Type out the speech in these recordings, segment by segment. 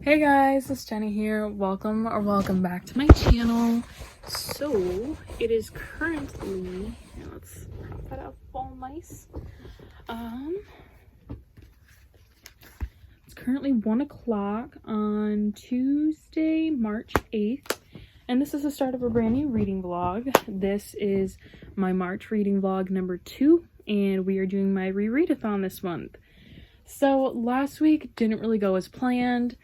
Hey guys, it's Jenny here. Welcome back to my channel. So it is currently, let's prop that up all nice. It's currently 1 o'clock on Tuesday, March 8th, and this is the start of a brand new reading vlog. This is my March reading vlog number 2, and we are doing my rereadathon this month. So last week didn't really go as planned.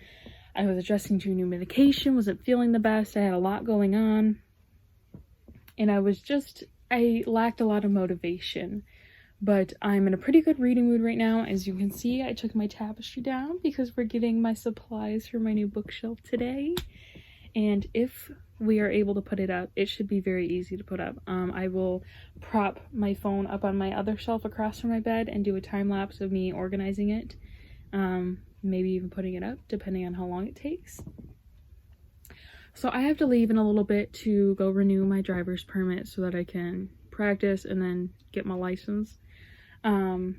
I was adjusting to a new medication, wasn't feeling the best, I had a lot going on, and I lacked a lot of motivation. But I'm in a pretty good reading mood right now. As you can see, I took my tapestry down because we're getting my supplies for my new bookshelf today. And if we are able to put it up, it should be very easy to put up. I will prop my phone up on my other shelf across from my bed and do a time lapse of me organizing it. Maybe even putting it up, depending on how long it takes. So I have to leave in a little bit to go renew my driver's permit so that I can practice and then get my license. I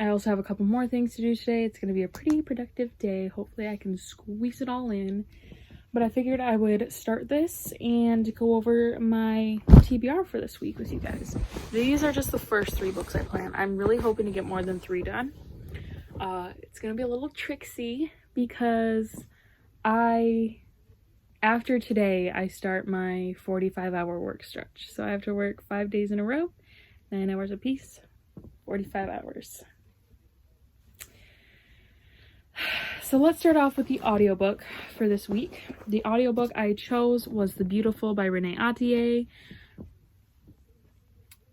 also have a couple more things to do today. It's going to be a pretty productive day. Hopefully I can squeeze it all in. But I figured I would start this and go over my TBR for this week with you guys. These are just the first 3 books I plan. I'm really hoping to get more than 3 done. It's gonna be a little tricksy because after today, I start my 45-hour work stretch. So I have to work 5 days in a row, 9 hours a piece, 45 hours. So let's start off with the audiobook for this week. The audiobook I chose was The Beautiful by Renee Attier.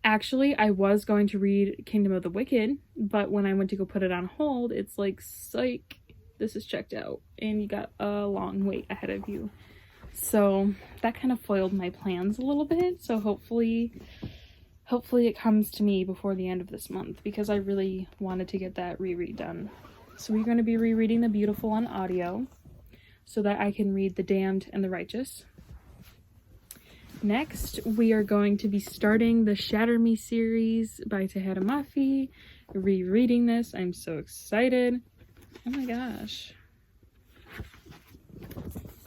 Actually, I was going to read Kingdom of the Wicked, but when I went to go put it on hold, it's like, psych, this is checked out, and you got a long wait ahead of you. So that kind of foiled my plans a little bit, so hopefully it comes to me before the end of this month, because I really wanted to get that reread done. So we're going to be rereading The Beautiful on audio, so that I can read The Damned and the Righteous. Next, we are going to be starting the Shatter Me series by Tahada Mafi. Rereading this. I'm so excited. Oh my gosh.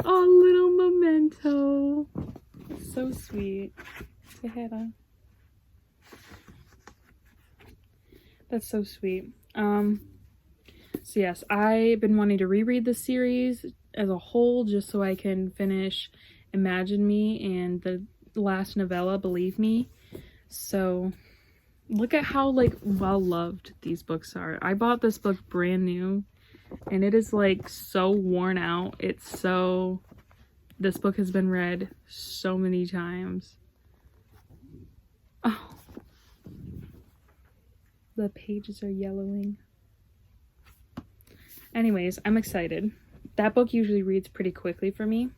Oh, little memento. So sweet. Tahada. That's so sweet. So yes, I've been wanting to reread this series as a whole just so I can finish Imagine Me and the last novella, Believe Me. So look at how well loved these books are. I bought this book brand new and it is so worn out. This book has been read so many times. Oh, the pages are yellowing. Anyways, I'm excited. That book usually reads pretty quickly for me.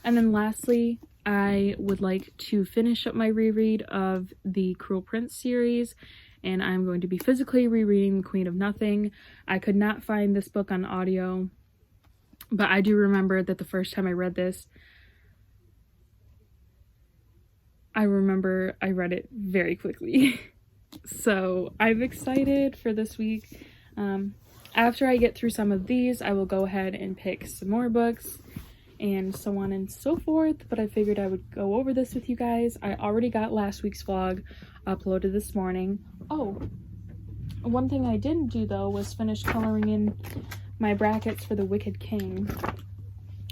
And then lastly, I would like to finish up my reread of the Cruel Prince series, and I'm going to be physically rereading The Queen of Nothing. I could not find this book on audio, but I do remember that the first time I read this, I remember I read it very quickly. So I'm excited for this week. After I get through some of these, I will go ahead and pick some more books and so on and so forth, but I figured I would go over this with you guys. I already got last week's vlog uploaded this morning. Oh, one thing I didn't do though was finish coloring in my brackets for The Wicked King,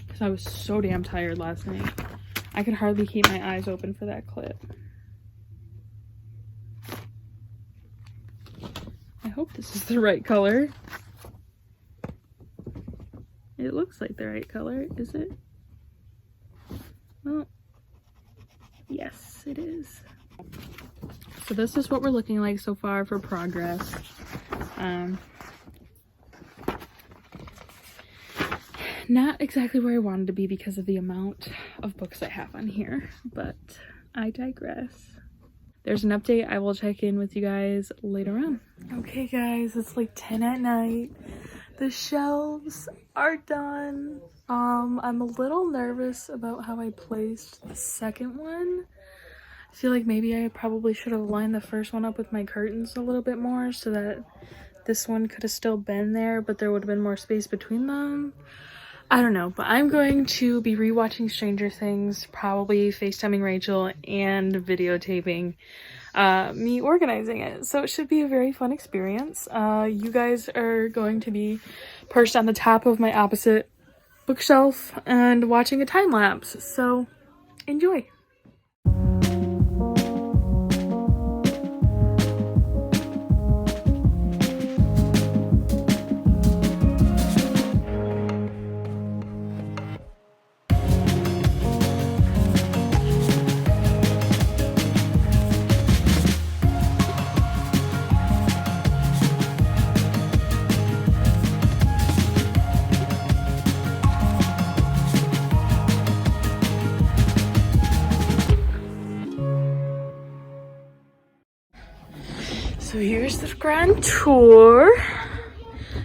because I was so damn tired last night. I could hardly keep my eyes open for that clip. I hope this is the right color. It looks like the right color, is it? Well, yes, it is. So this is what we're looking like so far for progress. Not exactly where I wanted to be because of the amount of books I have on here, but I digress. There's an update. I will check in with you guys later on. Okay guys, it's 10 at night. The shelves are done. I'm a little nervous about how I placed the second one. I feel like maybe I probably should have lined the first one up with my curtains a little bit more so that this one could have still been there, but there would have been more space between them. I don't know, but I'm going to be rewatching Stranger Things, probably FaceTiming Rachel and videotaping me organizing it. So it should be a very fun experience. You guys are going to be perched on the top of my opposite bookshelf and watching a time lapse. So enjoy. So here's the grand tour.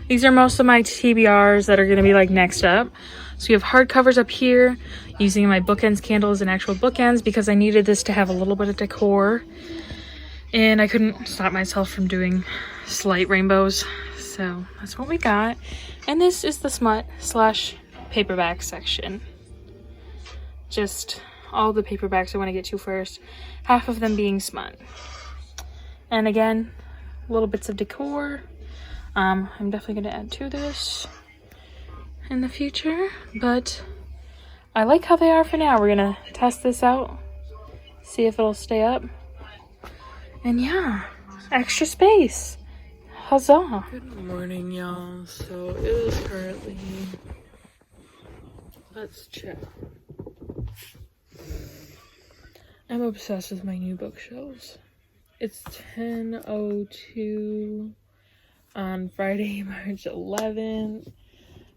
These are most of my TBRs that are going to be like next up. So we have hardcovers up here, using my bookends candles and actual bookends because I needed this to have a little bit of decor. And I couldn't stop myself from doing slight rainbows. So that's what we got. And this is the smut / paperback section. Just all the paperbacks I want to get to first. Half of them being smut. And again, little bits of decor. I'm definitely going to add to this in the future, but I like how they are for now. We're going to test this out, see if it'll stay up. And yeah, extra space. Huzzah. Good morning, y'all. So it is currently, let's check. I'm obsessed with my new bookshelves. It's 10:02 on Friday, March 11th.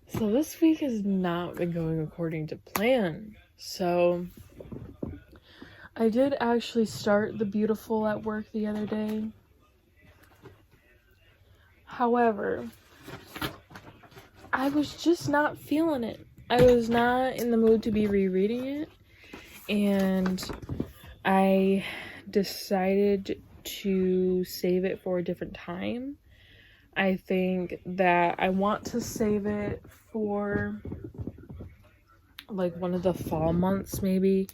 So this week has not been going according to plan. So I did actually start The Beautiful at work the other day. However, I was just not feeling it. I was not in the mood to be rereading it. And I decided to save it for a different time. I think that I want to save it for like one of the fall months maybe.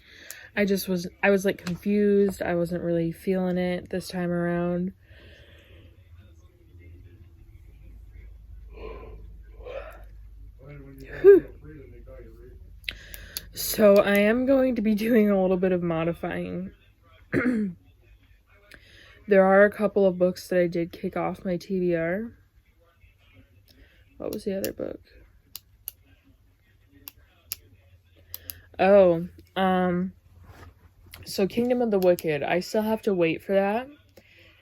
I was like confused. I wasn't really feeling it this time around. Whew. So I am going to be doing a little bit of modifying. There are a couple of books that I did kick off my TBR. What was the other book? Oh, so Kingdom of the Wicked. I still have to wait for that.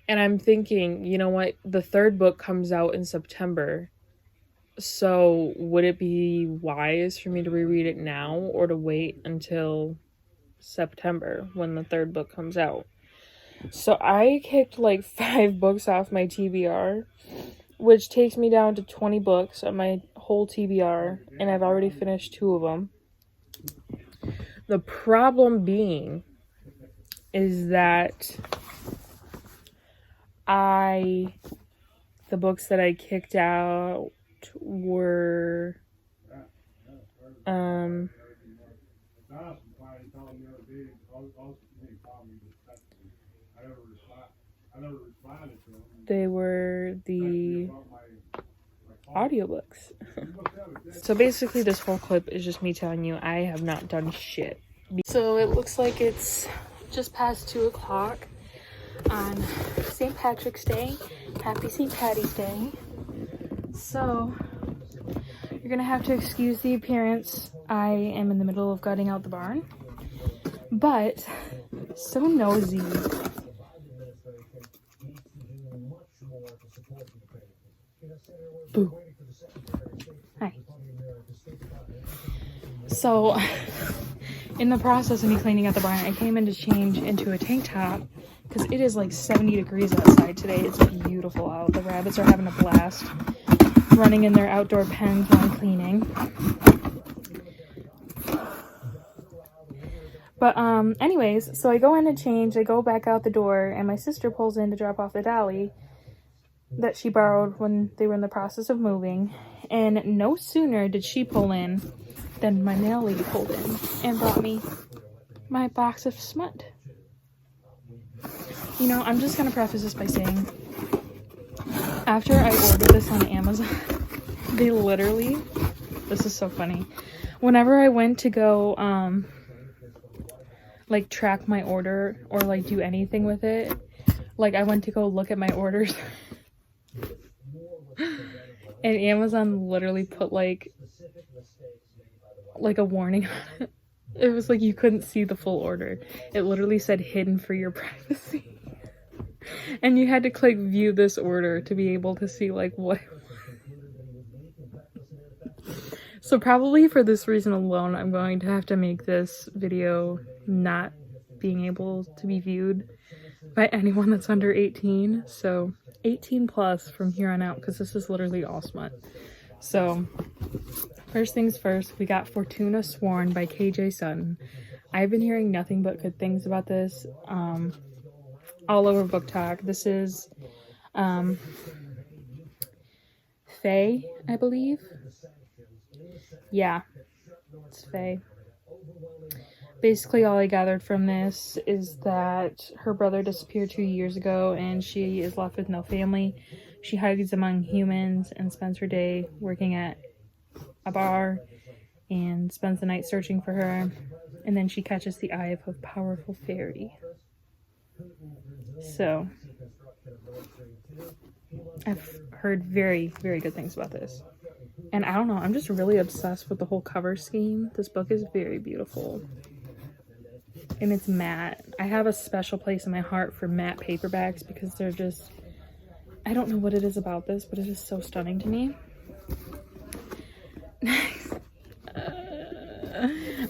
And I'm thinking, you know what? The third book comes out in September. So would it be wise for me to reread it now or to wait until September when the third book comes out? So I kicked like 5 books off my TBR, which takes me down to 20 books on my whole TBR, and I've already finished 2 of them. The problem being is that the books that I kicked out were they were the audiobooks. So basically this whole clip is just me telling you I have not done shit. So it looks like it's just past 2 o'clock on St. Patrick's Day. Happy St. Patty's Day. So you're gonna have to excuse the appearance. I am in the middle of gutting out the barn, but so nosy. Boo. Hi. So in the process of me cleaning out the barn, I came in to change into a tank top because it is like 70 degrees outside today. It's beautiful out. The rabbits are having a blast running in their outdoor pens while I'm cleaning. But anyways, so I go in to change, I go back out the door, and my sister pulls in to drop off the dolly. that she borrowed when they were in the process of moving. And no sooner did she pull in than my mail lady pulled in and brought me my box of smut. You know, I'm just gonna preface this by saying, after I ordered this on Amazon, they literally, this is so funny, whenever I went to go like track my order or like do anything with it, like I went to go look at my orders and Amazon literally put like a warning on it. It was like you couldn't see the full order. It literally said hidden for your privacy. And you had to click view this order to be able to see like what it was. So probably for this reason alone, I'm going to have to make this video not being able to be viewed by anyone that's under 18. So 18 plus from here on out, because this is literally all smut. So first things first, we got Fortuna Sworn by KJ Sutton. I've been hearing nothing but good things about this all over Book Talk. This is Faye, I believe. Yeah, it's Faye. Basically, all I gathered from this is that her brother disappeared 2 years ago and she is left with no family. She hides among humans and spends her day working at a bar and spends the night searching for her. And then she catches the eye of a powerful fairy. So, I've heard very, very good things about this. And I don't know, I'm just really obsessed with the whole cover scheme. This book is very beautiful. And it's matte. I have a special place in my heart for matte paperbacks because they're just, I don't know what it is about this, but it is so stunning to me.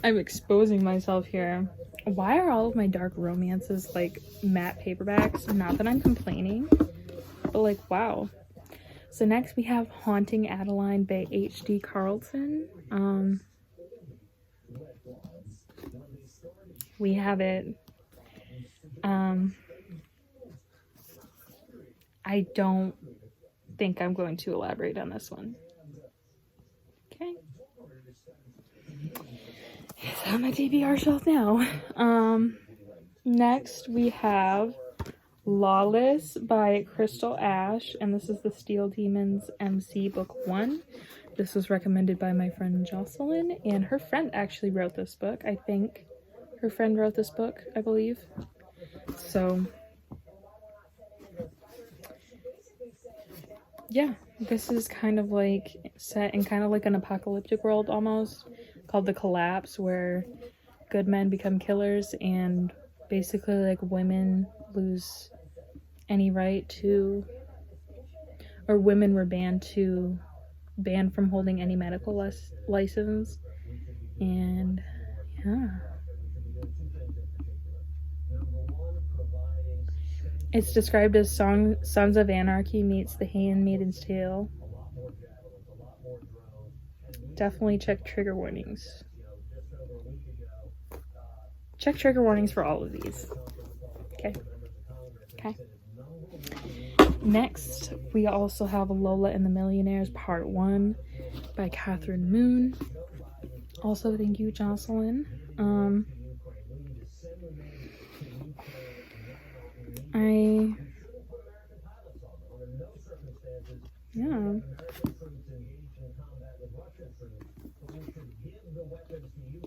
I'm exposing myself here. Why are all of my dark romances like matte paperbacks? Not that I'm complaining, but like, wow. So next we have Haunting Adeline by H.D. Carlton. We have it. I don't think I'm going to elaborate on this one. Okay. It's on my TBR shelf now. Next we have Lawless by Crystal Ash, and this is the Steel Demons MC Book 1. This was recommended by my friend Jocelyn, and her friend actually wrote this book. I think her friend wrote this book, I believe. So, yeah, this is kind of like set in kind of like an apocalyptic world almost, called The Collapse, where good men become killers and basically like women lose any right to, or women were banned from holding any medical license. And yeah, it's described as Sons of Anarchy meets The Handmaid's Tale. Definitely check trigger warnings. Check trigger warnings for all of these. Okay. Next, we also have Lola and the Millionaires Part 1 by Catherine Moon. Also, thank you, Jocelyn. Yeah.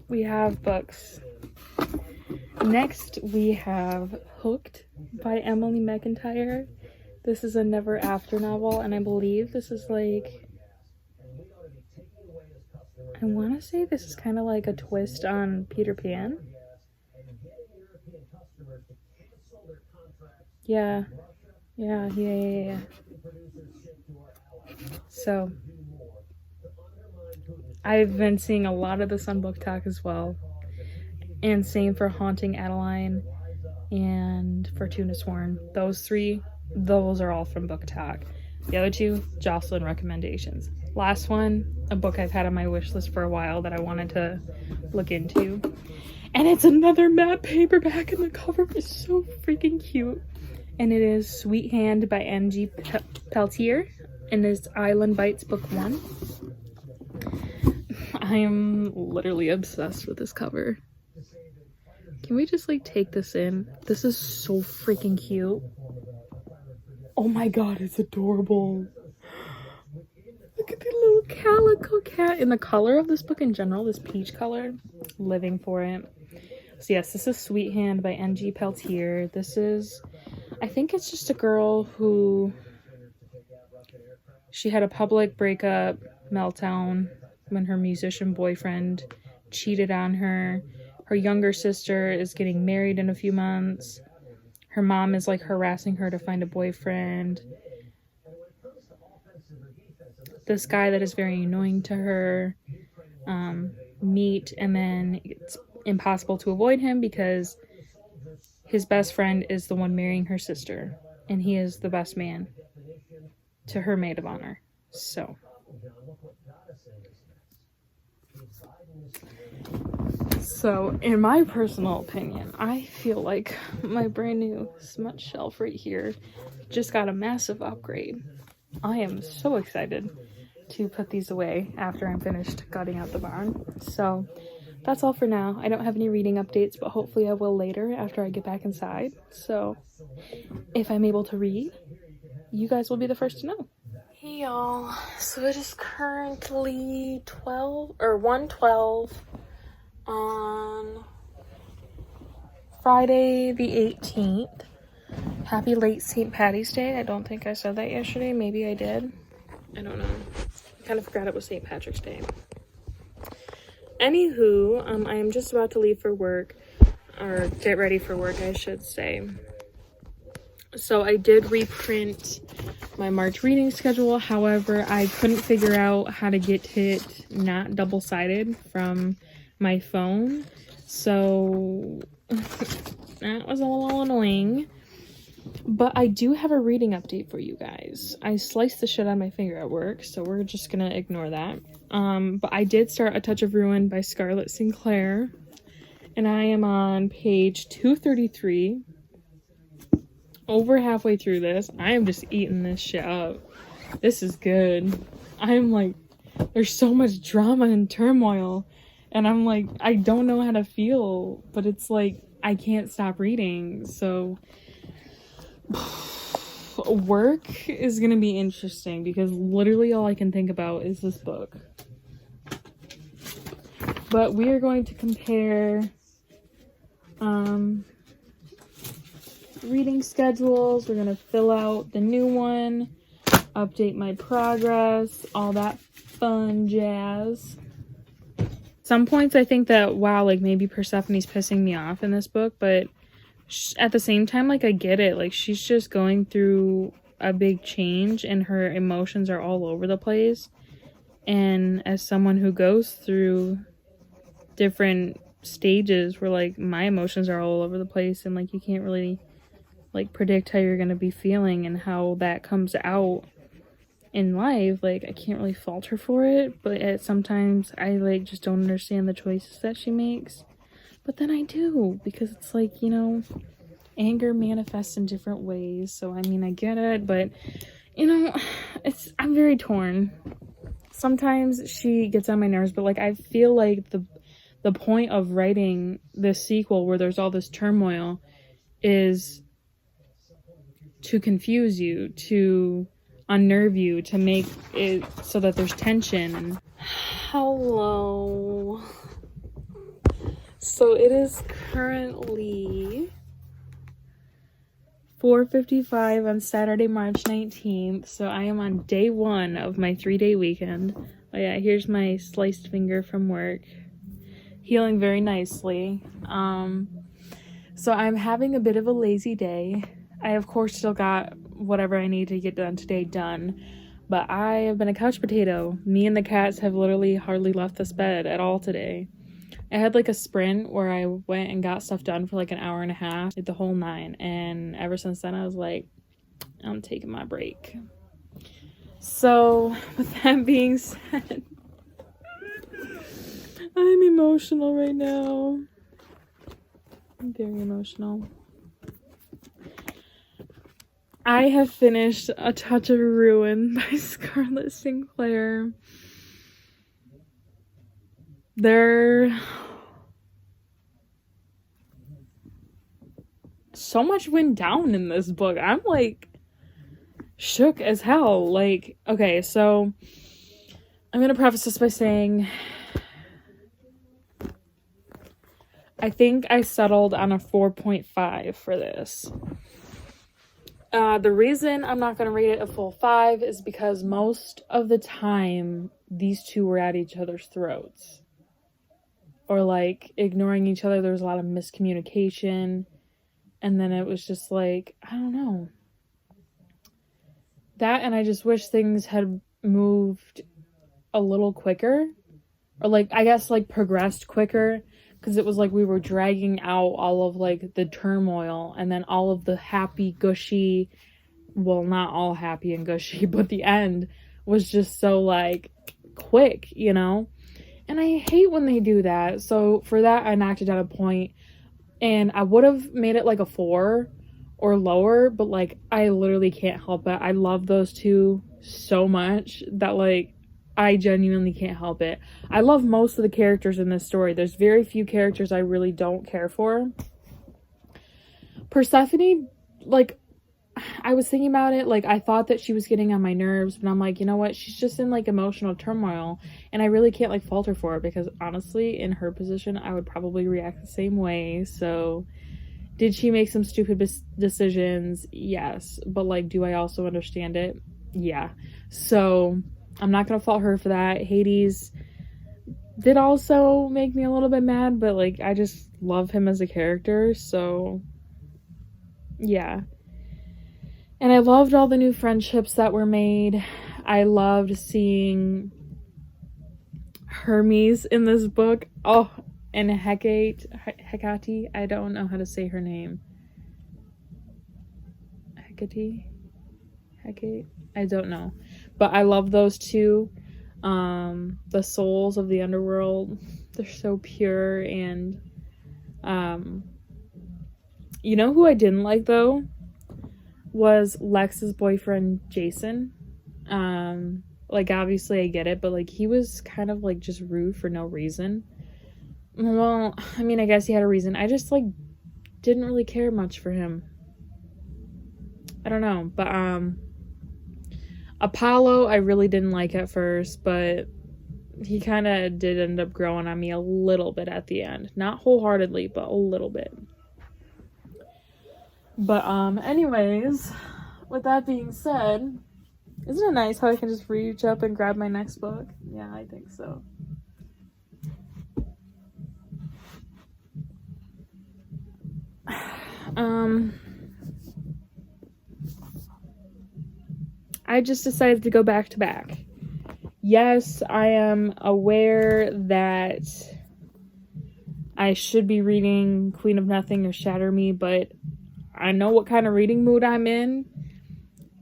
We have books. Next, we have Hooked by Emily McIntyre. This is a Never After novel, and I believe this is like, I want to say this is kind of like a twist on Peter Pan. Yeah. So, I've been seeing a lot of this on Book Talk as well. And same for Haunting Adeline and Fortuna Sworn. Those three, those are all from Book Talk. The other two, Jocelyn recommendations. Last one, a book I've had on my wish list for a while that I wanted to look into. And it's another matte paperback, and the cover is so freaking cute. and it is Sweet Hand by N.G. Peltier, and it's Island Bites Book 1. I am literally obsessed with this cover. Can we just like take this in? This is so freaking cute. Oh my god, it's adorable. Look at the little calico cat. And the color of this book in general, this peach color, living for it. So yes, this is Sweet Hand by N.G. Peltier. This is, I think it's just a girl who, she had a public breakup meltdown when her musician boyfriend cheated on her. Her younger sister is getting married in a few months. Her mom is like harassing her to find a boyfriend. This guy that is very annoying to her meet, and then it's impossible to avoid him because his best friend is the one marrying her sister, and he is the best man to her maid of honor. So in my personal opinion, I feel like my brand new smut shelf right here just got a massive upgrade. I am so excited to put these away after I'm finished gutting out the barn. So that's all for now. I don't have any reading updates, but hopefully I will later after I get back inside. So if I'm able to read, you guys will be the first to know. Hey y'all, so it is currently 1:12 on Friday the 18th. Happy late St. Patty's Day. I don't think I said that yesterday. Maybe I did. I don't know. I kind of forgot it was St. Patrick's Day. Anywho, I am just about to leave for work, or get ready for work, I should say. So I did reprint my March reading schedule. However, I couldn't figure out how to get it not double-sided from my phone. So that was a little annoying. But I do have a reading update for you guys. I sliced the shit out of my finger at work, so we're just gonna ignore that. But I did start A Touch of Ruin by Scarlett Sinclair, and I am on page 233. Over halfway through this. I am just eating this shit up. This is good. I'm like, there's so much drama and turmoil, and I'm like, I don't know how to feel, but it's like, I can't stop reading. So work is gonna be interesting because literally all I can think about is this book. But we are going to compare reading schedules. We're gonna fill out the new one, update my progress, all that fun jazz. Some points I think that, wow, like maybe Persephone's pissing me off in this book, but at the same time, like, I get it. Like, she's just going through a big change and her emotions are all over the place. And as someone who goes through different stages where, like, my emotions are all over the place and, like, you can't really, like, predict how you're gonna be feeling and how that comes out in life, like, I can't really fault her for it, but sometimes I, like, just don't understand the choices that she makes. But then I do, because it's like, you know, anger manifests in different ways. So, I mean, I get it, but, you know, I'm very torn. Sometimes she gets on my nerves, but, like, I feel like the point of writing this sequel where there's all this turmoil is to confuse you, to unnerve you, to make it so that there's tension. And hello. So it is currently 4:55 on Saturday, March 19th. So I am on day 1 of my 3-day weekend. Oh yeah, here's my sliced finger from work. Healing very nicely. So I'm having a bit of a lazy day. I, of course, still got whatever I need to get done today done. But I have been a couch potato. Me and the cats have literally hardly left this bed at all today. I had like a sprint where I went and got stuff done for like an hour and a half, did the whole 9, and ever since then I was like, I'm taking my break. So with that being said, I'm emotional right now. I'm very emotional. I have finished A Touch of Ruin by Scarlett Sinclair. So much went down in this book. I'm like shook as hell. Like, okay, so I'm gonna preface this by saying I think I settled on a 4.5 for this. The reason I'm not gonna rate it a full 5 is because most of the time these two were at each other's throats. Or like ignoring each other. There was a lot of miscommunication. And then it was just like, I don't know. That, and I just wish things had moved a little quicker. Or like, I guess like progressed quicker. Because it was like we were dragging out all of like the turmoil. And then all of the happy, gushy, well, not all happy and gushy, but the end was just so like quick, you know? And I hate when they do that. So for that, I knocked it down a point. And I would have made it like a 4 or lower, but like I literally can't help it. I love those two so much that like I genuinely can't help it. I love most of the characters in this story. There's very few characters I really don't care for. Persephone, like, I was thinking about it, like, I thought that she was getting on my nerves, but I'm like, you know what, she's just in, like, emotional turmoil, and I really can't, like, fault her for it, because, honestly, in her position, I would probably react the same way, so, did she make some stupid decisions? Yes, but, like, do I also understand it? Yeah, so, I'm not gonna fault her for that. Hades did also make me a little bit mad, but, like, I just love him as a character, so, yeah. And I loved all the new friendships that were made. I loved seeing Hermes in this book. Oh, and Hecate, I don't know how to say her name. Hecate? I don't know. But I love those two. The souls of the underworld. They're so pure. And, you know who I didn't like, though? Was Lex's boyfriend, Jason. Like, obviously I get it, but, like, he was kind of, like, just rude for no reason. Well, I mean, I guess he had a reason. I just, like, didn't really care much for him. I don't know, but, Apollo, I really didn't like at first, but he kind of did end up growing on me a little bit at the end. Not wholeheartedly, but a little bit. But, anyways, with that being said, isn't it nice how I can just reach up and grab my next book? Yeah, I think so. I just decided to go back to back. Yes, I am aware that I should be reading Queen of Nothing or Shatter Me, but I know what kind of reading mood I'm in,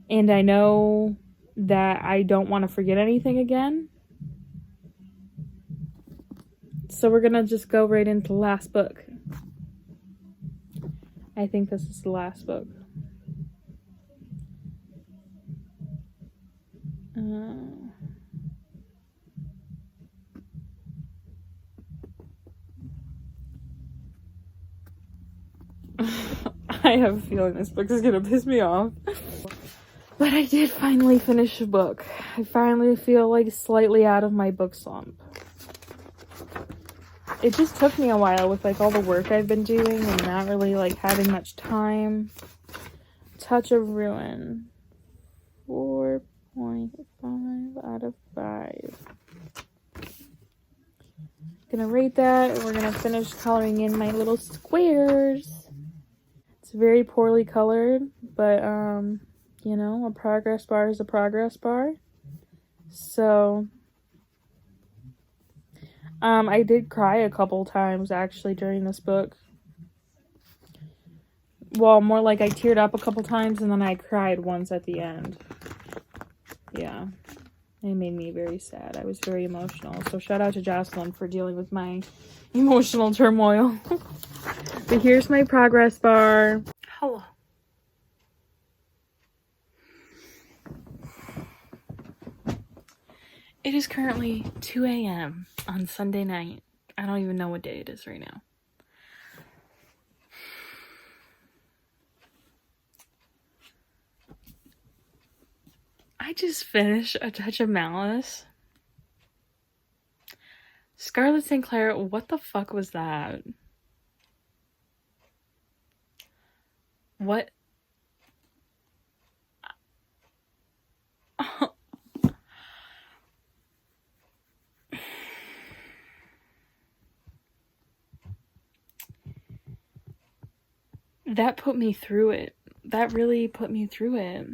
and I know that I don't want to forget anything again. So we're gonna just go right into the last book. I think this is the last book. I have a feeling this book is gonna piss me off. But I did finally finish a book. I finally feel like slightly out of my book slump. It just took me a while with like all the work I've been doing and not really like having much time. Touch of Ruin. 4.5 out of 5. Gonna rate that, and we're gonna finish coloring in my little squares. It's very poorly colored, but you know, a progress bar is a progress bar. So I did cry a couple times actually during this book. Well, more like I teared up a couple times and then I cried once at the end. Yeah, it made me very sad. I was very emotional. So shout out to Jocelyn for dealing with my emotional turmoil. But here's my progress bar. Hello. It is currently 2 a.m. on Sunday night. I don't even know what day it is right now. I just finished A Touch of Malice. Scarlett St. Clair, what the fuck was that? What? That put me through it. That really put me through it.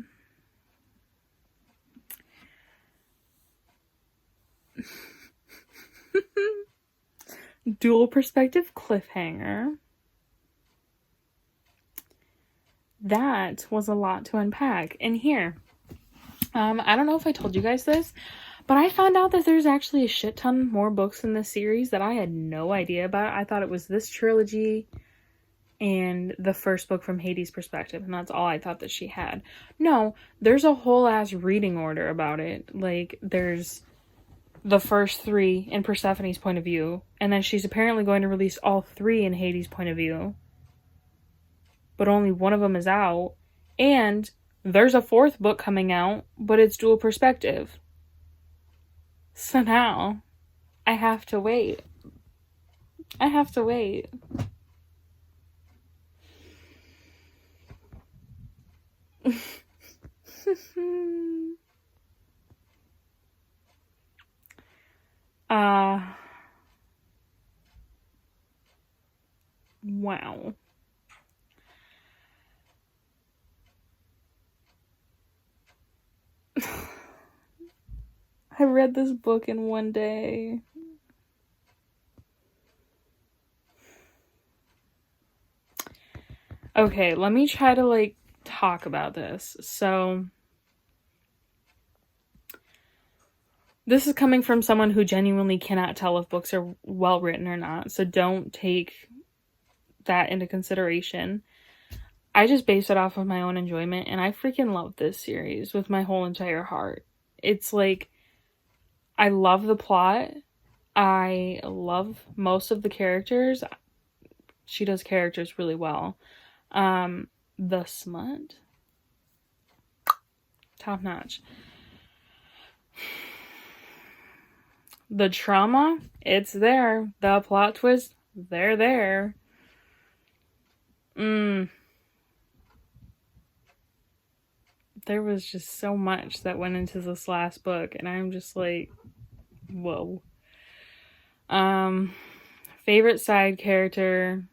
Dual perspective cliffhanger. That was a lot to unpack. And here, I don't know if I told you guys this, but I found out that there's actually a shit ton more books in this series that I had no idea about. I thought it was this trilogy and the first book from Hades' perspective, and that's all I thought that she had. No, there's a whole ass reading order about it. Like, there's the first 3 in Persephone's point of view, and then she's apparently going to release all 3 in Hades' point of view, but only one of them is out, and there's a 4th book coming out, but it's dual perspective. So now, I have to wait. I have to wait. Wow. I read this book in one day. Okay, let me try to, like, talk about this. So, this is coming from someone who genuinely cannot tell if books are well written or not, so don't take that into consideration. I just base it off of my own enjoyment, and I freaking love this series with my whole entire heart. It's like, I love the plot. I love most of the characters. She does characters really well. The smut, top notch. The trauma, it's there. The plot twist, they're there. There was just so much that went into this last book, and I'm just like, whoa. Favorite side character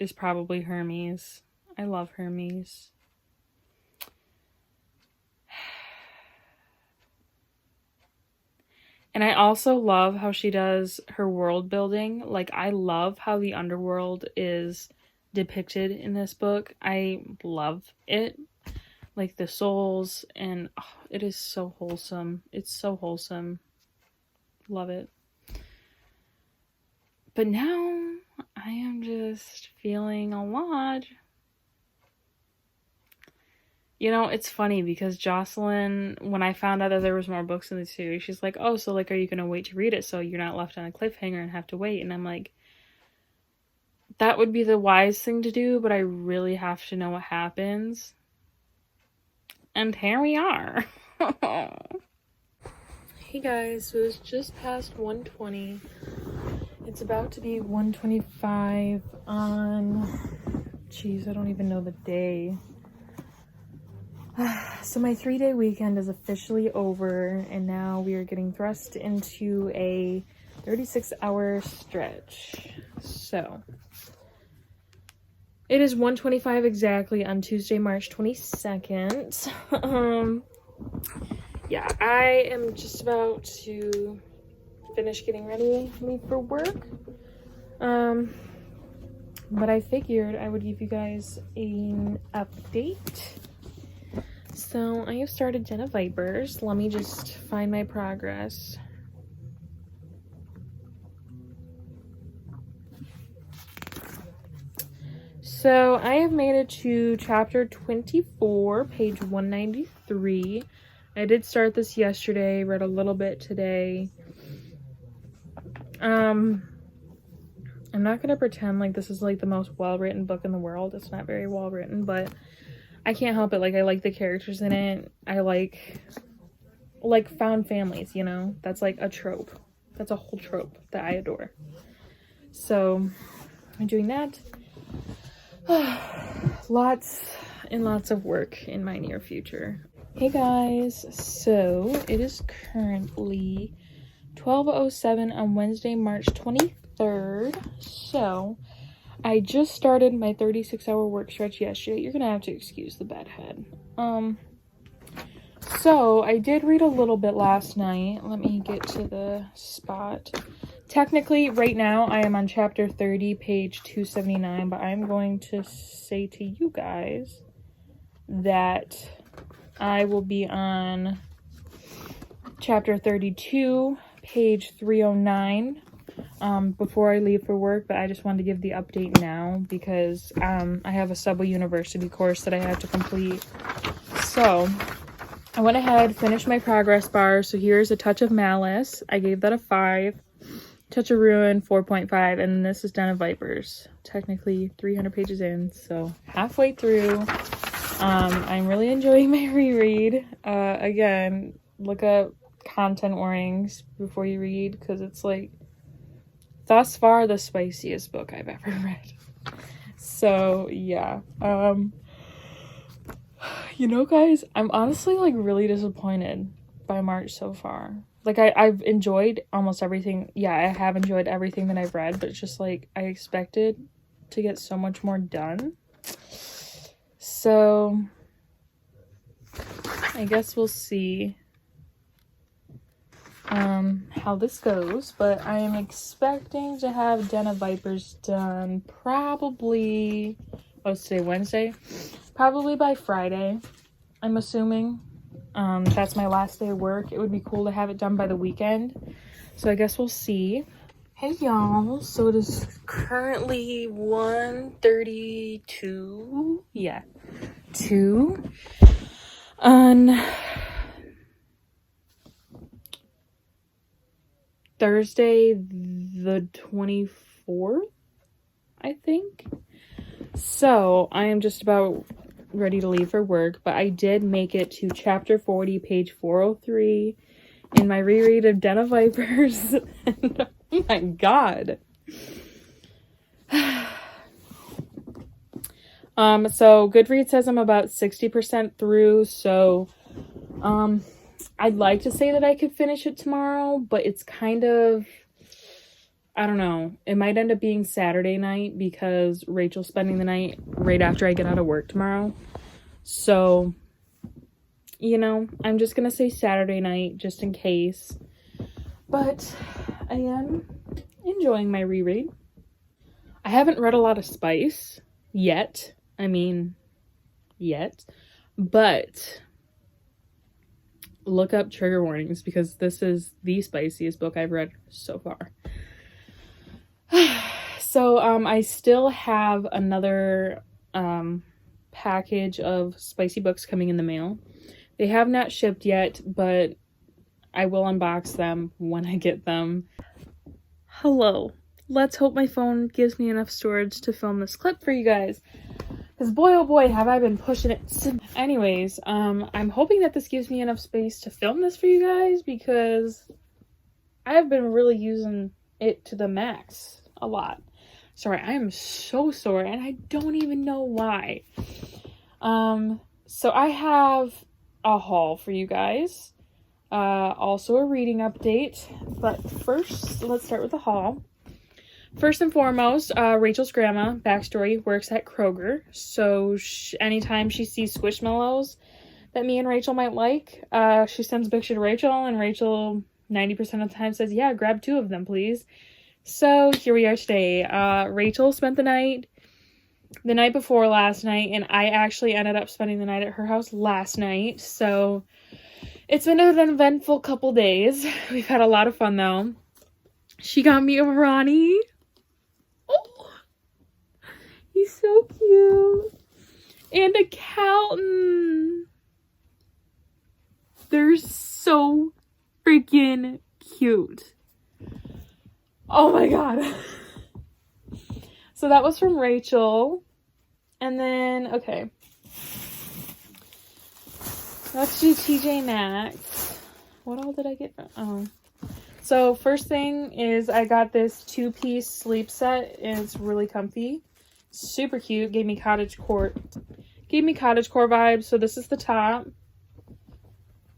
is probably Hermes. I love Hermes. And I also love how she does her world building. Like, I love how the underworld is depicted in this book. I love it. Like, the souls, and it is so wholesome. It's so wholesome. Love it. But now I am just feeling a lot. You know, it's funny because Jocelyn, when I found out that there was more books in the series, she's like, oh, so, like, are you going to wait to read it so you're not left on a cliffhanger and have to wait? And I'm like, that would be the wise thing to do, but I really have to know what happens. And here we are. Hey guys, so it's just past 1:20. It's about to be 1:25 on, jeez, I don't even know the day. So my 3-day weekend is officially over, and now we are getting thrust into a 36-hour stretch. So it is 1:25 exactly on Tuesday, March 22nd. Yeah, I am just about to finish getting ready to leave for work. But I figured I would give you guys an update. So I have started Den of Vipers. Let me just find my progress. So I have made it to chapter 24, page 193. I did start this yesterday, read a little bit today. I'm not gonna pretend like this is like the most well-written book in the world. It's not very well written, but I can't help it. Like, I like the characters in it. I like found families, you know? That's like a trope. That's a whole trope that I adore. So I'm doing that. Lots and lots of work in my near future. Hey guys, so it is currently 12:07 on Wednesday, March 23rd. So I just started my 36-hour work stretch yesterday. You're gonna have to excuse the bedhead. So I did read a little bit last night. Let me get to the spot. Technically, right now, I am on chapter 30, page 279, but I'm going to say to you guys that I will be on chapter 32, page 309, before I leave for work, but I just wanted to give the update now because I have a Subway University course that I have to complete. So I went ahead, finished my progress bar. So here's A Touch of Malice. I gave that a 5. Touch of Ruin, 4.5. And this is Den of Vipers. Technically 300 pages in, so halfway through. I'm really enjoying my reread. Again, look up content warnings before you read, because it's like thus far the spiciest book I've ever read. So yeah. You know, guys, I'm honestly like really disappointed by March so far. Like, I've enjoyed almost everything. Yeah, I have enjoyed everything that I've read, but it's just like I expected to get so much more done. So I guess we'll see how this goes, but I am expecting to have Den of Vipers done probably, it's today Wednesday, probably by Friday, I'm assuming. That's my last day of work. It would be cool to have it done by the weekend, so I guess we'll see. Hey y'all, so it is currently 1:32, yeah, 2 on Thursday the 24th, I think. So I am just about ready to leave for work, but I did make it to chapter 40, page 403 in my reread of Den of Vipers. And, oh my god. So Goodreads says I'm about 60% through, so I'd like to say that I could finish it tomorrow, but it's kind of, I don't know. It might end up being Saturday night because Rachel's spending the night right after I get out of work tomorrow. So, you know, I'm just going to say Saturday night just in case. But I am enjoying my reread. I haven't read a lot of spice yet. But look up trigger warnings because this is the spiciest book I've read so far. So I still have another package of spicy books coming in the mail. They have not shipped yet, but I will unbox them when I get them. Hello. Let's hope my phone gives me enough storage to film this clip for you guys. Because boy, oh boy, have I been pushing it. Anyways, I'm hoping that this gives me enough space to film this for you guys because I've been really using it to the max a lot. Sorry, I am so sore and I don't even know why. So I have a haul for you guys. Also a reading update. But first, let's start with the haul. First and foremost, Rachel's grandma, backstory, works at Kroger. So anytime she sees Squishmallows that me and Rachel might like, she sends a picture to Rachel, and Rachel 90% of the time says, yeah, grab 2 of them, please. So here we are today. Rachel spent the night before last night, and I actually ended up spending the night at her house last night. So it's been an eventful couple days. We've had a lot of fun, though. She got me a Ronnie. Oh, he's so cute. And a Calton. They're so freaking cute. Oh my god. So that was from Rachel. And then, okay. Let's do TJ Maxx. What all did I get? Oh. So first thing is I got this 2-piece sleep set, and it's really comfy. Super cute. Gave me cottagecore vibes. So this is the top.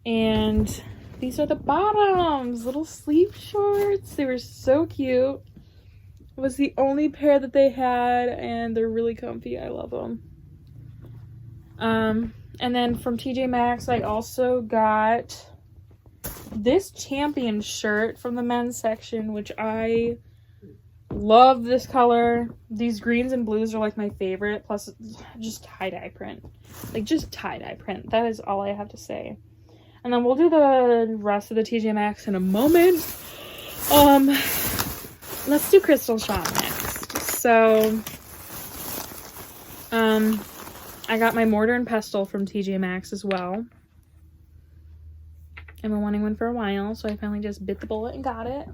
And these are the bottoms. Little sleep shorts. They were so cute. It was the only pair that they had, and they're really comfy. I love them. And then from TJ Maxx, I also got this Champion shirt from the men's section, which I love this color. These greens and blues are like my favorite, plus just tie-dye print. Like, just tie-dye print. That is all I have to say. And then we'll do the rest of the TJ Maxx in a moment. Let's do Crystal Shop next. So, I got my mortar and pestle from TJ Maxx as well. I've been wanting one for a while, so I finally just bit the bullet and got it.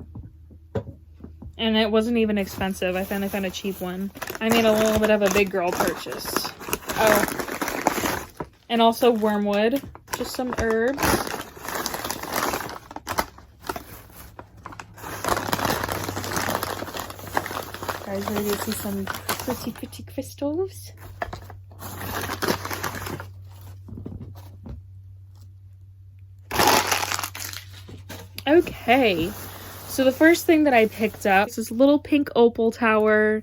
And it wasn't even expensive. I finally found a cheap one. I made a little bit of a big girl purchase. Oh. And also wormwood. Just some herbs. Guys, ready to see some pretty, pretty crystals? Okay, so the first thing that I picked up is this little pink opal tower.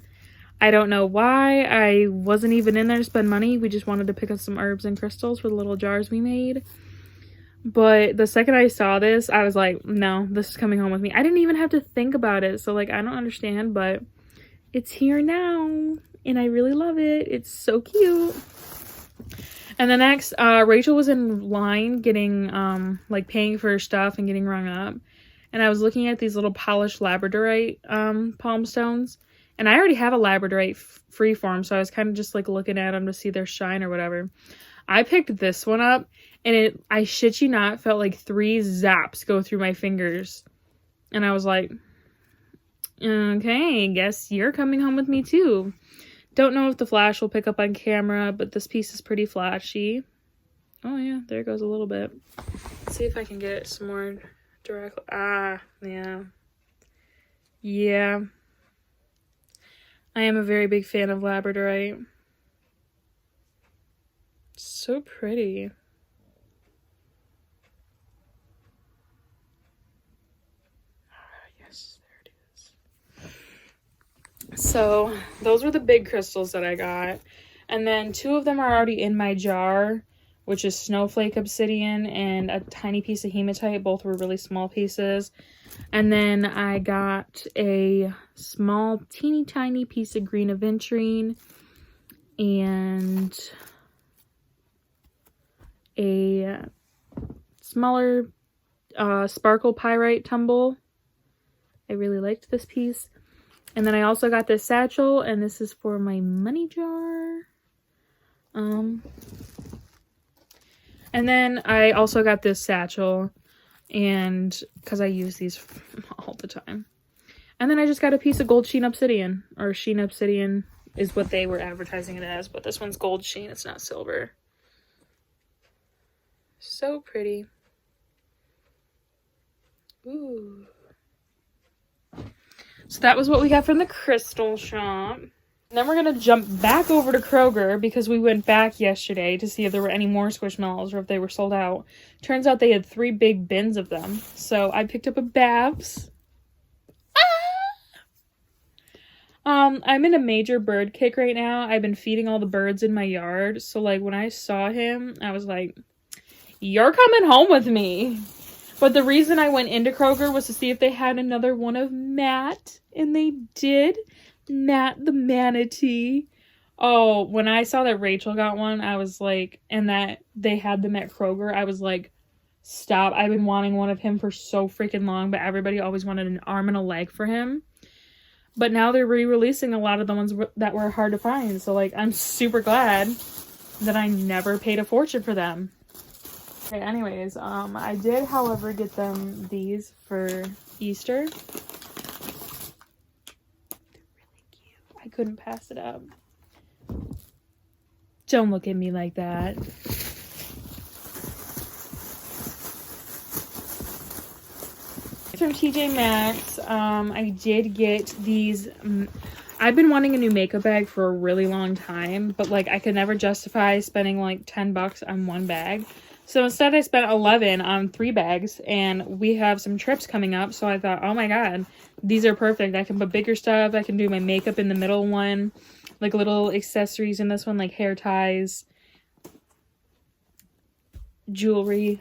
I don't know why. I wasn't even in there to spend money. We just wanted to pick up some herbs and crystals for the little jars we made. But the second I saw this, I was like, no, this is coming home with me. I didn't even have to think about it. So, like, I don't understand, but it's here now. And I really love it. It's so cute. And the next, Rachel was in line getting, like, paying for her stuff and getting rung up. And I was looking at these little polished labradorite, palm stones. And I already have a labradorite freeform, so I was kind of just, like, looking at them to see their shine or whatever. I picked this one up, and it, I shit you not, felt like 3 zaps go through my fingers. And I was like, okay, guess you're coming home with me, too. Don't know if the flash will pick up on camera, but this piece is pretty flashy. Oh yeah, there goes a little bit. Let's see if I can get some more direct. Ah, yeah. Yeah. I am a very big fan of labradorite. So pretty. Yes, there it is. So those were the big crystals that I got, and then 2 of them are already in my jar, which is snowflake obsidian and a tiny piece of hematite. Both were really small pieces. And then I got a small teeny tiny piece of green aventurine and a smaller sparkle pyrite tumble. I really liked this piece. And then I also got this satchel, and this is for my money jar. And then I also got this satchel, and because I use these all the time. And then I just got a piece of gold sheen obsidian, or sheen obsidian is what they were advertising it as, but this one's gold sheen, it's not silver. So pretty. Ooh. So that was what we got from the crystal shop. And then we're going to jump back over to Kroger because we went back yesterday to see if there were any more Squishmallows or if they were sold out. Turns out they had 3 big bins of them. So I picked up a Babs. I'm in a major bird kick right now. I've been feeding all the birds in my yard. So, like, when I saw him, I was like, you're coming home with me. But the reason I went into Kroger was to see if they had another one of Matt. And they did. Matt the manatee. Oh, when I saw that Rachel got one, I was like, and that they had them at Kroger, I was like, stop. I've been wanting one of him for so freaking long, but everybody always wanted an arm and a leg for him. But now they're re-releasing a lot of the ones that were hard to find. So, like, I'm super glad that I never paid a fortune for them. Okay, anyways, I did, however, get them these for Easter. I couldn't pass it up. Don't look at me like that. From TJ Maxx, I did get these. I've been wanting a new makeup bag for a really long time, but like I could never justify spending like $10 on one bag. So instead I spent $11 on 3 bags, and we have some trips coming up, so I thought, oh my god, these are perfect. I can put bigger stuff. I can do my makeup in the middle one, like little accessories in this one, like hair ties, jewelry.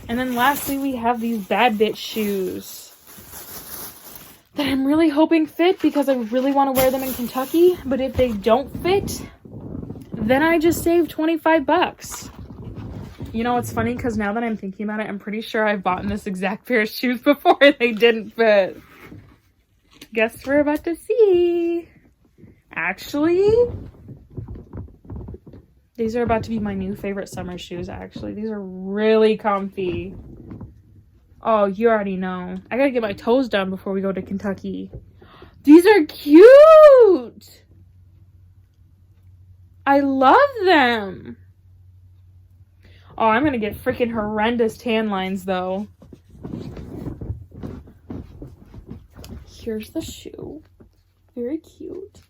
And then lastly, we have these bad bitch shoes that I'm really hoping fit because I really want to wear them in Kentucky. But if they don't fit, then I just saved $25. You know, it's funny because now that I'm thinking about it, I'm pretty sure I've bought this exact pair of shoes before and they didn't fit. Guess we're about to see. Actually, these are about to be my new favorite summer shoes, actually. These are really comfy. Oh, you already know. I gotta get my toes done before we go to Kentucky. These are cute! I love them! Oh, I'm gonna get freaking horrendous tan lines, though. Here's the shoe. Very cute.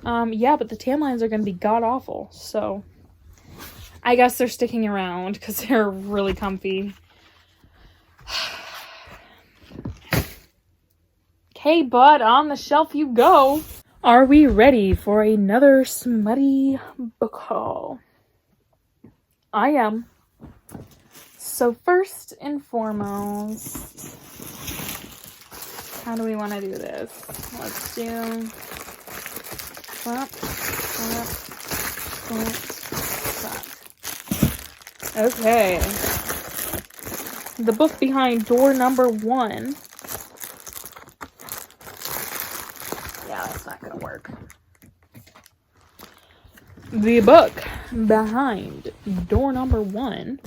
Yeah, but the tan lines are gonna be god-awful, so I guess they're sticking around because they're really comfy. Okay, bud, on the shelf you go. Are we ready for another smutty book haul? I am. So first and foremost, how do we want to do this? Let's do flap, flap, flap, flap. Okay. The book behind door number 1. Yeah, that's not gonna work. The book behind door number 1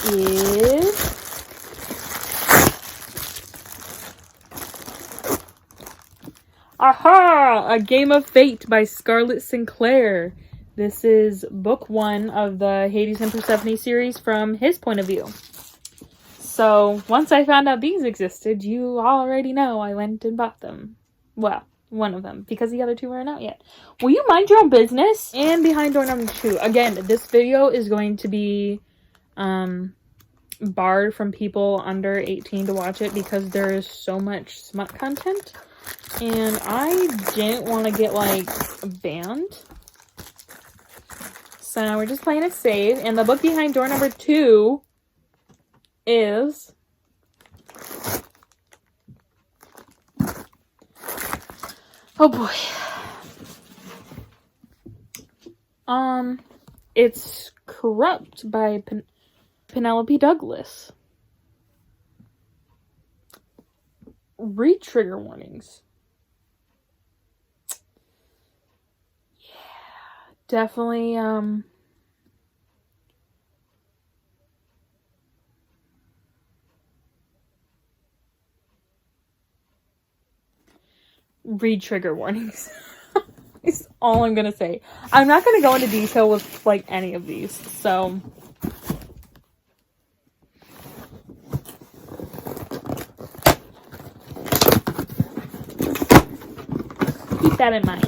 is Aha! A Game of Fate by Scarlett Sinclair. This is book 1 of the Hades and Persephone series from his point of view. So, once I found out these existed, you already know I went and bought them. Well, one of them, because the other 2 weren't out yet. Will you mind your own business? And behind door number 2. Again, this video is going to be barred from people under 18 to watch it because there is so much smut content. And I didn't want to get, like, banned. So now we're just playing it safe. And the book behind door number 2 is oh boy. It's Corrupt by Penelope Douglas. Read trigger warnings. Yeah, definitely, read trigger warnings. Is all I'm gonna say. I'm not gonna go into detail with, like, any of these, so keep that in mind.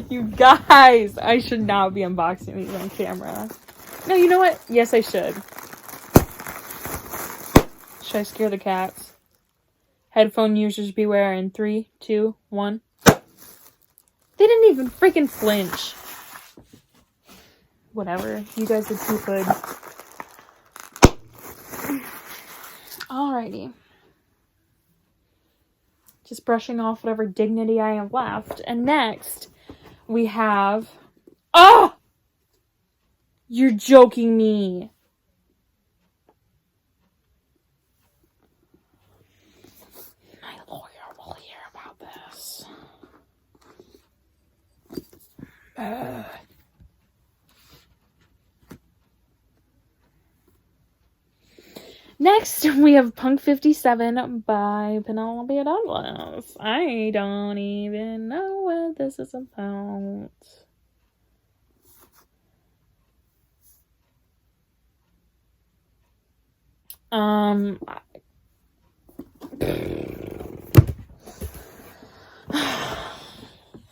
You guys, I should not be unboxing these on camera. No, you know what? Yes, I should. Should I scare the cats? Headphone users beware in 3, 2, 1. They didn't even freaking flinch. Whatever. You guys are too good. Alrighty. Just brushing off whatever dignity I have left. And next, we have... Oh! You're joking me. Next, we have Punk 57 by Penelope Douglas. I don't even know what this is about.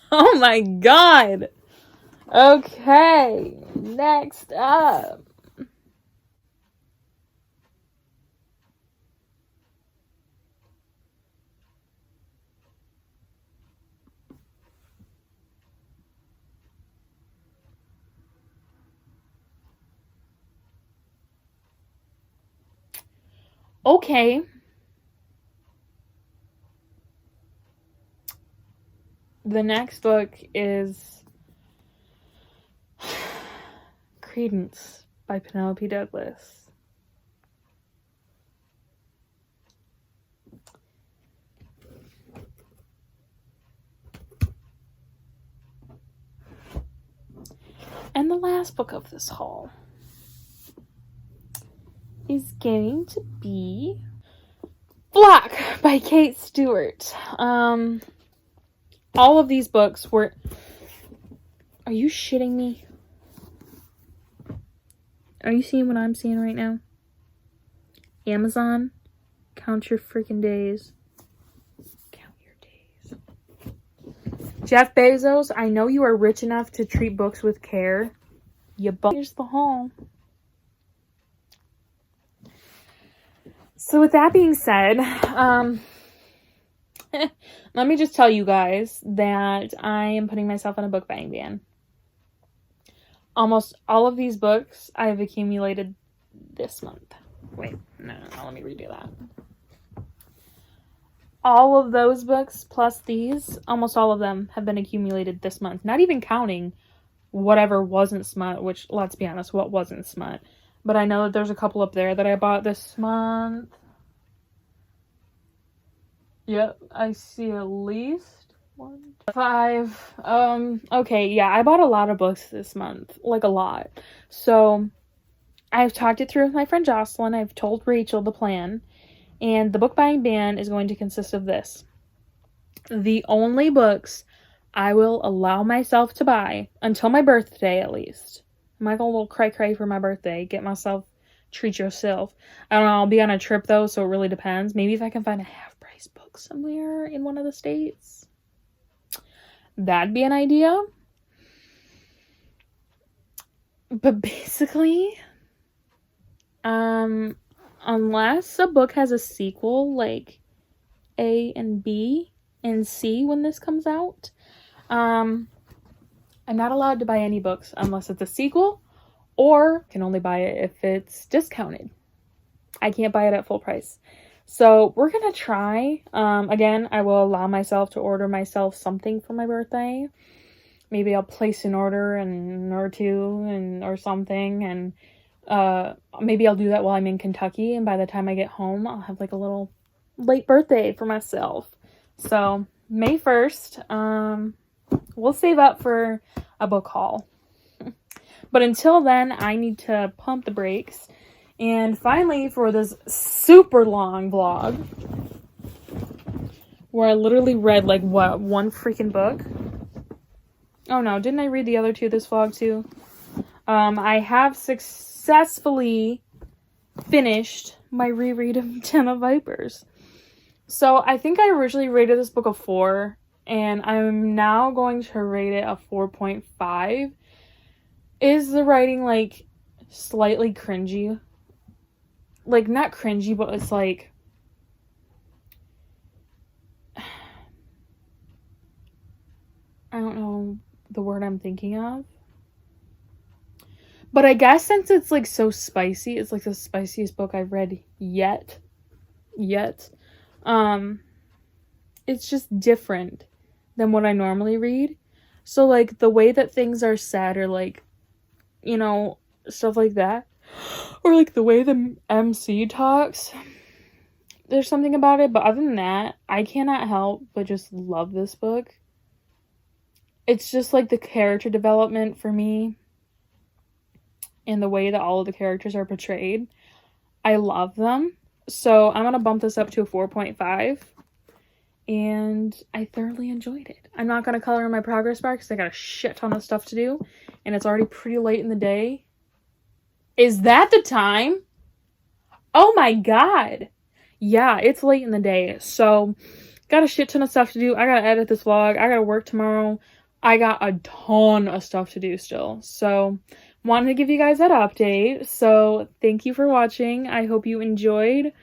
Oh my god! Okay, next up. Okay. The next book is Credence by Penelope Douglas. And the last book of this haul is going to be Flock by Kate Stewart. All of these books were... Are you shitting me? Are you seeing what I'm seeing right now? Amazon, count your freaking days. Count your days. Jeff Bezos, I know you are rich enough to treat books with care. Here's the haul. So with that being said, let me just tell you guys that I am putting myself on a book buying ban. Almost all of these books I have accumulated this month. Wait, no, let me redo that. All of those books plus these, almost all of them have been accumulated this month. Not even counting whatever wasn't smut, which, let's be honest, what wasn't smut. But I know that there's a couple up there that I bought this month. Yep, I see at least 1, 5. Okay, yeah, I bought a lot of books this month. Like, a lot. So, I've talked it through with my friend Jocelyn. I've told Rachel the plan. And the book buying ban is going to consist of this. The only books I will allow myself to buy, until my birthday at least. I might go a little cray-cray for my birthday. Get myself, treat yourself. I don't know, I'll be on a trip though, so it really depends. Maybe if I can find a half-price book somewhere in one of the states. That'd be an idea. But basically, unless a book has a sequel, like A and B and C when this comes out, I'm not allowed to buy any books unless it's a sequel, or can only buy it if it's discounted. I can't buy it at full price. So we're gonna try. Again, I will allow myself to order myself something for my birthday. Maybe I'll place an order or two or something, and maybe I'll do that while I'm in Kentucky, and by the time I get home, I'll have like a little late birthday for myself. So May 1st, we'll save up for a book haul. But until then, I need to pump the brakes. And finally, for this super long vlog, where I literally read, like, what, one freaking book? Oh no, didn't I read the other two this vlog too? I have successfully finished my reread of Den of Vipers. So I think I originally rated this book a 4, and I'm now going to rate it a 4.5. Is the writing, like, slightly cringy? Like, not cringy, but it's like... I don't know the word I'm thinking of. But I guess since it's, like, so spicy, it's, like, the spiciest book I've read yet. It's just different than what I normally read. So, like, the way that things are said, or, like, you know, stuff like that. Or, like, the way the MC talks. There's something about it. But other than that, I cannot help but just love this book. it's just like the character development for me and the way that all of the characters are portrayed. I love them. So I'm going to bump this up to a 4.5. And I thoroughly enjoyed it. I'm not going to color in my progress bar because I got a shit ton of stuff to do. And it's already pretty late in the day. Is that the time? Oh my god. Yeah, it's late in the day. So, got a shit ton of stuff to do. I got to edit this vlog. I got to work tomorrow. I got a ton of stuff to do still. So, wanted to give you guys that update. So, thank you for watching. I hope you enjoyed.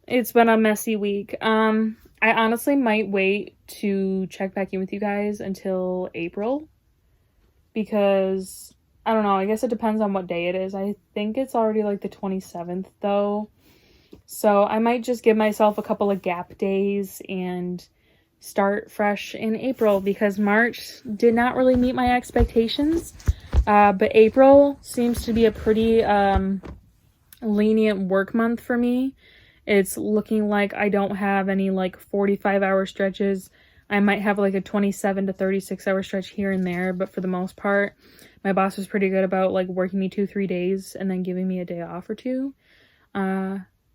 It's been a messy week. I honestly might wait to check back in with you guys until April, because I don't know, I guess it depends on what day it is. I think it's already like the 27th though, so I might just give myself a couple of gap days and start fresh in April, because March did not really meet my expectations, but April seems to be a pretty lenient work month for me. It's looking like I don't have any like 45-hour stretches. I might have like a 27 to 36-hour stretch here and there, but for the most part, my boss was pretty good about like working me 2-3 days and then giving me a day off or two.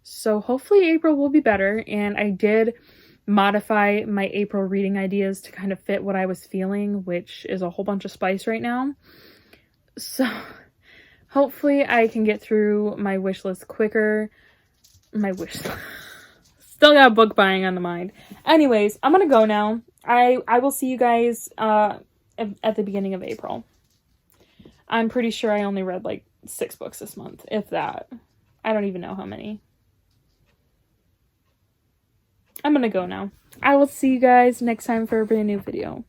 So hopefully April will be better, and I did modify my April reading ideas to kind of fit what I was feeling, which is a whole bunch of spice right now. So hopefully I can get through my wish list quicker. My wish still got book buying on the mind. Anyways, I'm gonna go now. I will see you guys at the beginning of April. I'm pretty sure I only read like 6 books this month, if that. I don't even know how many. I'm gonna go now. I will see you guys next time for a brand new video.